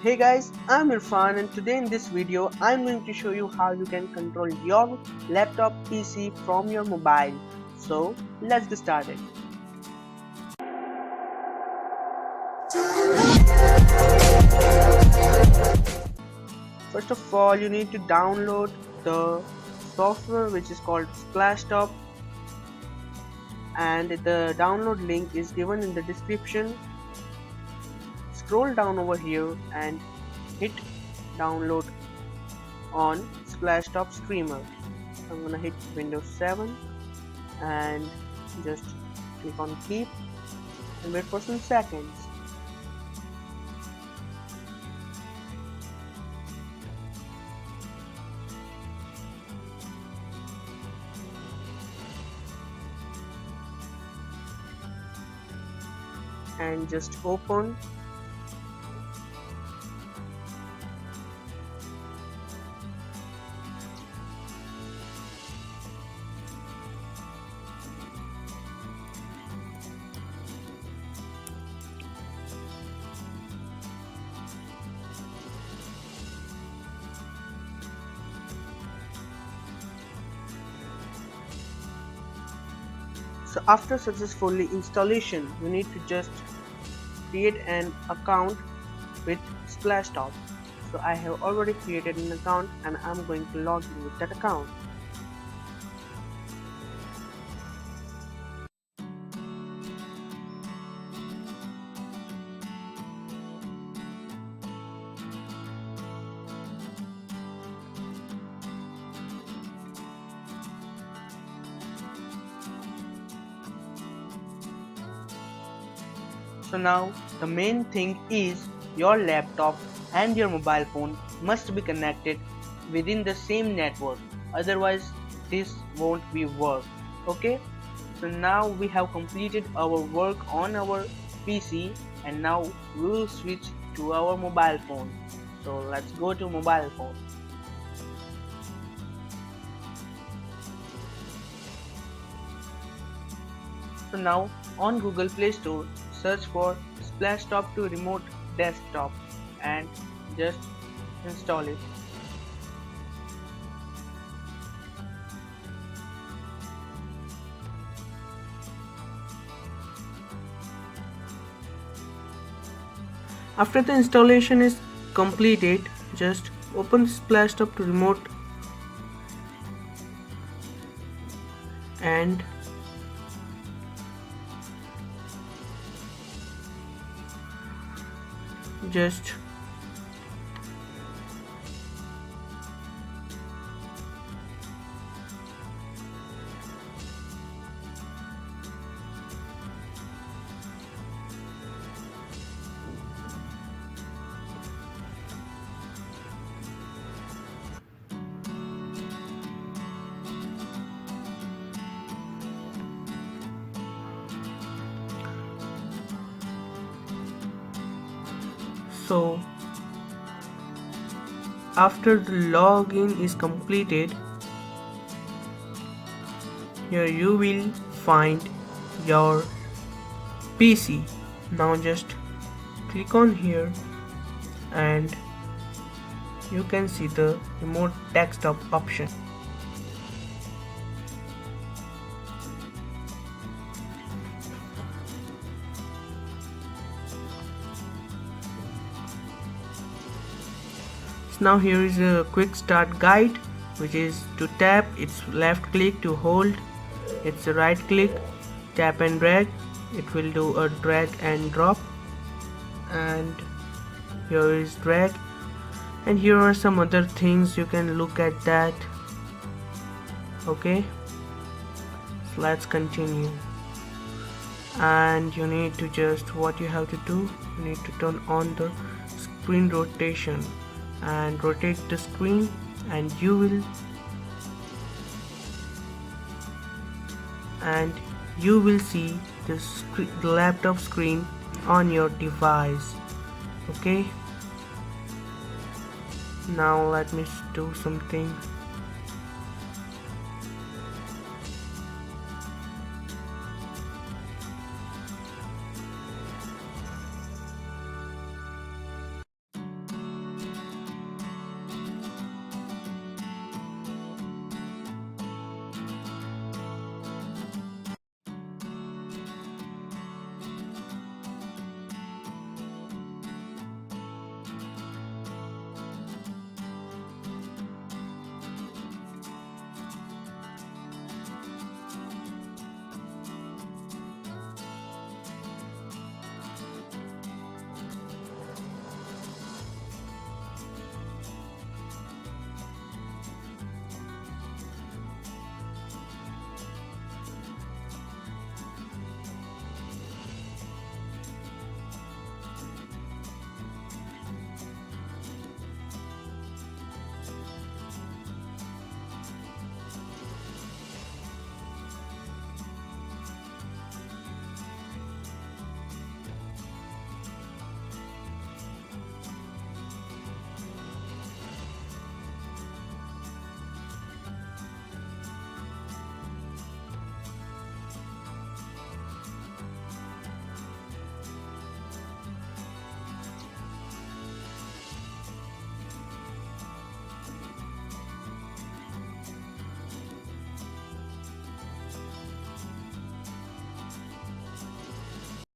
Hey guys, I'm Irfan and today in this video I'm going to show you how you can control your laptop PC from your mobile. So let's get started. First of all, you need to download the software which is called Splashtop, and the download link is given in the description. Scroll down over here and hit download on Splashtop Streamer. I'm gonna hit Windows 7 and just click on keep and wait for some seconds. And just open. So after successfully installation, you need to just create an account with Splashtop. So I have already created an account and I'm going to log in with that account. So now the main thing is your laptop and your mobile phone must be connected within the same network, otherwise this won't be work. Okay, so now we have completed our work on our PC and now we will switch to our mobile phone. So let's go to mobile phone. So now on Google Play Store, search for Splashtop to remote desktop and just install it. After the installation is completed, just open Splashtop to remote and just so after the login is completed, here you will find your PC. Now just click on here and you can see the remote desktop option. Now here is a quick start guide, which is to tap, it's left click to hold, it's a right click, tap and drag, it will do a drag and drop, and here is drag, and here are some other things you can look at that. Okay, so let's continue. And you need to just, what you have to do, you need to turn on the screen rotation and rotate the screen, and you will see the laptop screen on your device. Okay, now let me do something.